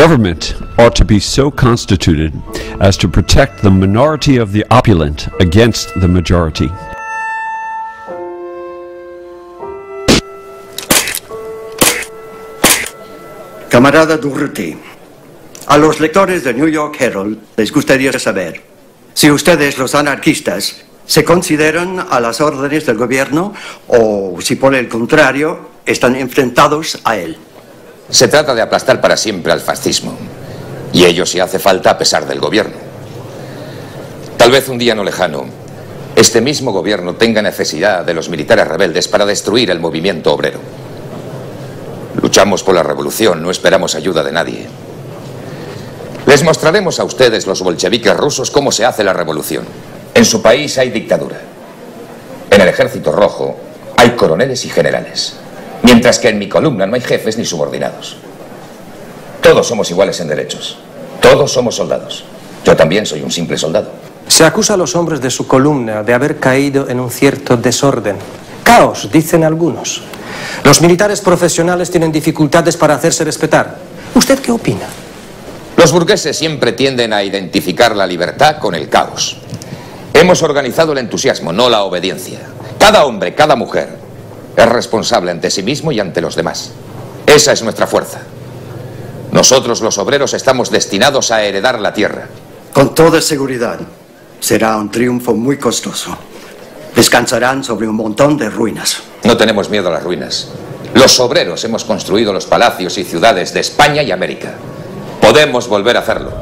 Government ought to be so constituted as to protect the minority of the opulent against the majority. Camarada Durruti, a los lectores del New York Herald les gustaría saber si ustedes, los anarquistas, se consideran a las órdenes del gobierno o si por el contrario están enfrentados a él. Se trata de aplastar para siempre al fascismo, y ello si hace falta a pesar del gobierno. Tal vez un día no lejano, este mismo gobierno tenga necesidad de los militares rebeldes para destruir el movimiento obrero. Luchamos por la revolución, no esperamos ayuda de nadie. Les mostraremos a ustedes, los bolcheviques rusos, cómo se hace la revolución. En su país hay dictadura. En el Ejército Rojo hay coroneles y generales. Mientras que en mi columna no hay jefes ni subordinados. Todos somos iguales en derechos. Todos somos soldados. Yo también soy un simple soldado. Se acusa a los hombres de su columna de haber caído en un cierto desorden. Caos, dicen algunos. Los militares profesionales tienen dificultades para hacerse respetar. ¿Usted qué opina? Los burgueses siempre tienden a identificar la libertad con el caos. Hemos organizado el entusiasmo, no la obediencia. Cada hombre, cada mujer es responsable ante sí mismo y ante los demás. Esa es nuestra fuerza. Nosotros, los obreros, estamos destinados a heredar la tierra. Con toda seguridad, será un triunfo muy costoso. Descansarán sobre un montón de ruinas. No tenemos miedo a las ruinas. Los obreros hemos construido los palacios y ciudades de España y América. Podemos volver a hacerlo.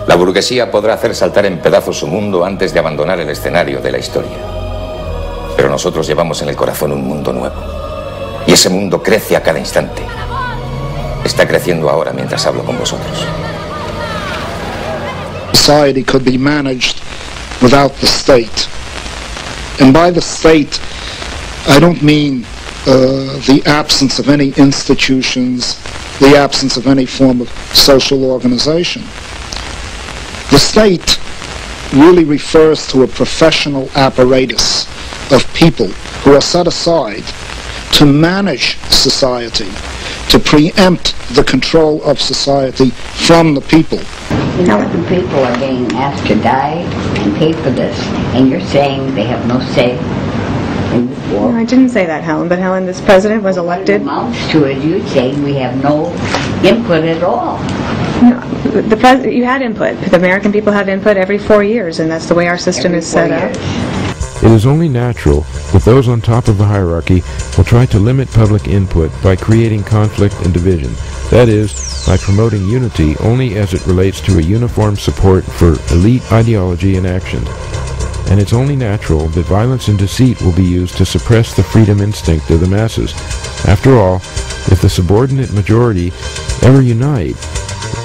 La burguesía podrá hacer saltar en pedazos su mundo antes de abandonar el escenario de la historia. Pero nosotros llevamos en el corazón un mundo nuevo. Y ese mundo crece a cada instante. Está creciendo ahora mientras hablo con vosotros. Society could be managed without the state. And by the state, I don't mean the absence of any institutions, the absence of any form of social organization. The state really refers to a professional apparatus of people who are set aside to manage society, to preempt the control of society from the people. You know, the people are being asked to die and pay for this, and you're saying they have no say in this war. No, I didn't say that, Helen, but Helen, this president was elected. What it amounts to it, you're saying we have no input at all. No, you had input. The American people have input every 4 years, and that's the way our system is set up. It is only natural that those on top of the hierarchy will try to limit public input by creating conflict and division. That is, by promoting unity only as it relates to a uniform support for elite ideology and action. And it's only natural that violence and deceit will be used to suppress the freedom instinct of the masses. After all, if the subordinate majority ever unite,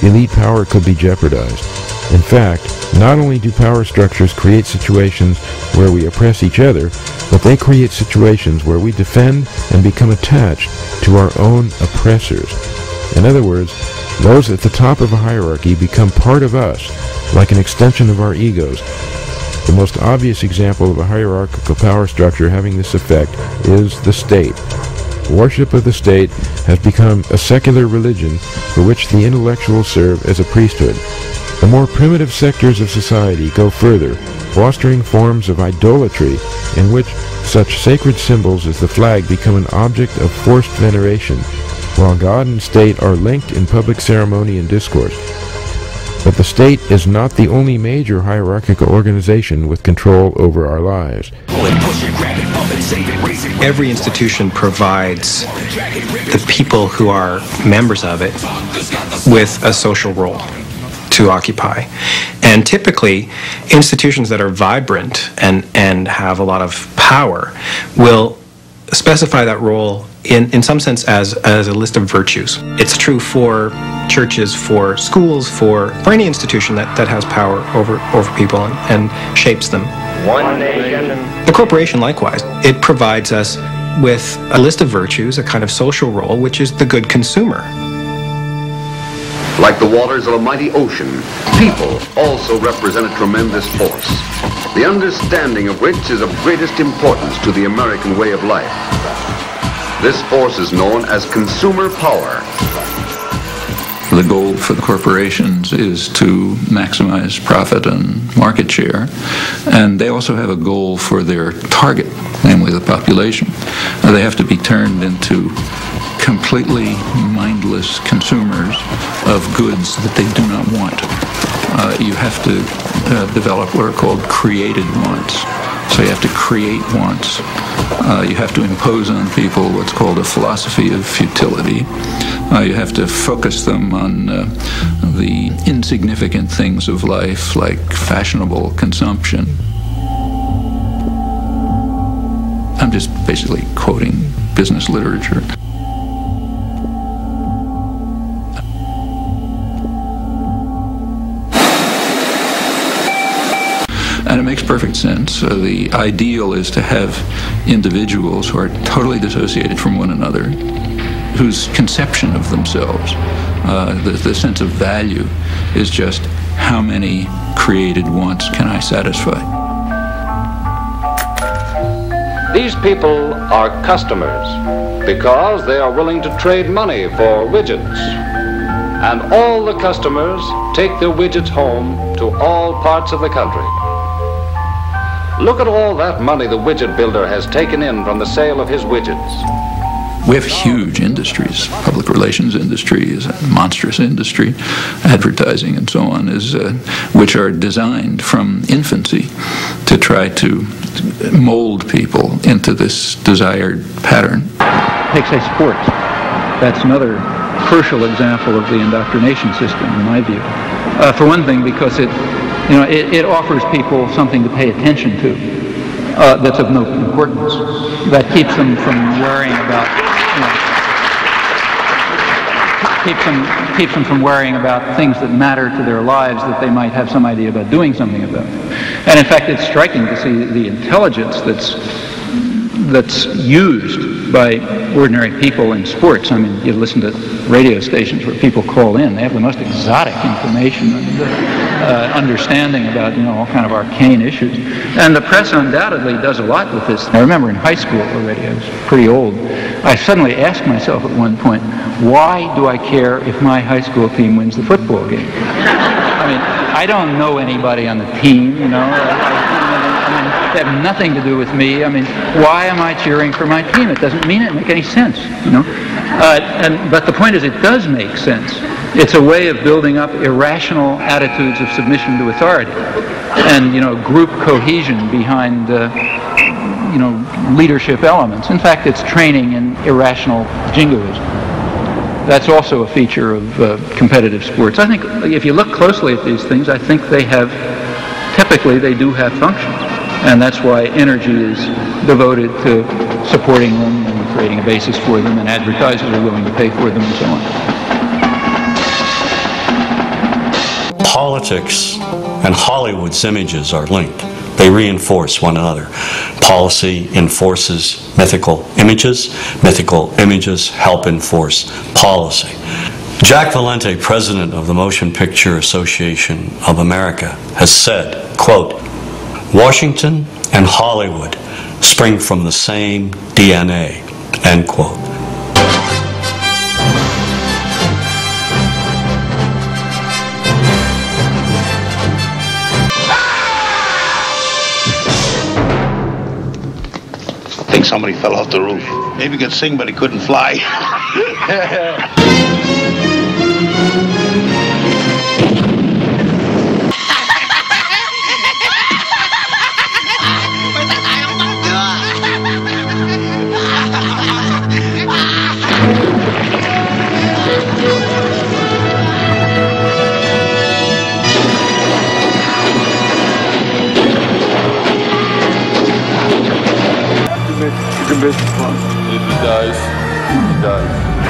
elite power could be jeopardized. In fact, not only do power structures create situations where we oppress each other, but they create situations where we defend and become attached to our own oppressors. In other words, those at the top of a hierarchy become part of us, like an extension of our egos. The most obvious example of a hierarchical power structure having this effect is the state. Worship of the state has become a secular religion for which the intellectuals serve as a priesthood. The more primitive sectors of society go further, fostering forms of idolatry in which such sacred symbols as the flag become an object of forced veneration, while God and state are linked in public ceremony and discourse. But the state is not the only major hierarchical organization with control over our lives. Every institution provides the people who are members of it with a social role to occupy. And typically, institutions that are vibrant and have a lot of power will specify that role in some sense as a list of virtues. It's true for churches, for schools, for any institution that has power over people and shapes them. One nation. The corporation, likewise, it provides us with a list of virtues, a kind of social role, which is the good consumer. Like the waters of a mighty ocean, people also represent a tremendous force, the understanding of which is of greatest importance to the American way of life. This force is known as consumer power. The goal for the corporations is to maximize profit and market share, and they also have a goal for their target, namely the population. They have to be turned into completely mindless consumers of goods that they do not want. You have to develop what are called created wants. So you have to create wants. You have to impose on people what's called a philosophy of futility. You have to focus them on the insignificant things of life, like fashionable consumption. I'm just basically quoting business literature. And it makes perfect sense. The ideal is to have individuals who are totally dissociated from one another, whose conception of themselves, the sense of value, is just how many created wants can I satisfy. These people are customers because they are willing to trade money for widgets. And all the customers take their widgets home to all parts of the country. Look at all that money the widget builder has taken in from the sale of his widgets. We have huge industries, public relations industries, monstrous industry, advertising and so on, which are designed from infancy to try to mold people into this desired pattern. Take, say, sports. That's another crucial example of the indoctrination system, in my view. For one thing, because it offers people something to pay attention to that's of no importance, that keeps them from worrying about, keeps them from worrying about things that matter to their lives that they might have some idea about doing something about. And in fact, it's striking to see the intelligence that's used by ordinary people in sports. I mean, you listen to radio stations where people call in. They have the most exotic information and understanding about, all kind of arcane issues. And the press undoubtedly does a lot with this. I remember in high school already, I was pretty old, I suddenly asked myself at one point, why do I care if my high school team wins the football game? I mean, I don't know anybody on the team, They have nothing to do with me. I mean, why am I cheering for my team? It doesn't make any sense, But the point is, it does make sense. It's a way of building up irrational attitudes of submission to authority, and group cohesion behind leadership elements. In fact, it's training in irrational jingoism. That's also a feature of competitive sports. I think if you look closely at these things, I think typically they do have functions. And that's why energy is devoted to supporting them and creating a basis for them, and advertisers are willing to pay for them and so on. Politics and Hollywood's images are linked. They reinforce one another. Policy enforces mythical images. Mythical images help enforce policy. Jack Valente, president of the Motion Picture Association of America, has said, quote, Washington and Hollywood spring from the same DNA, end quote. I think somebody fell off the roof. Maybe he could sing, but he couldn't fly. If he dies, he dies.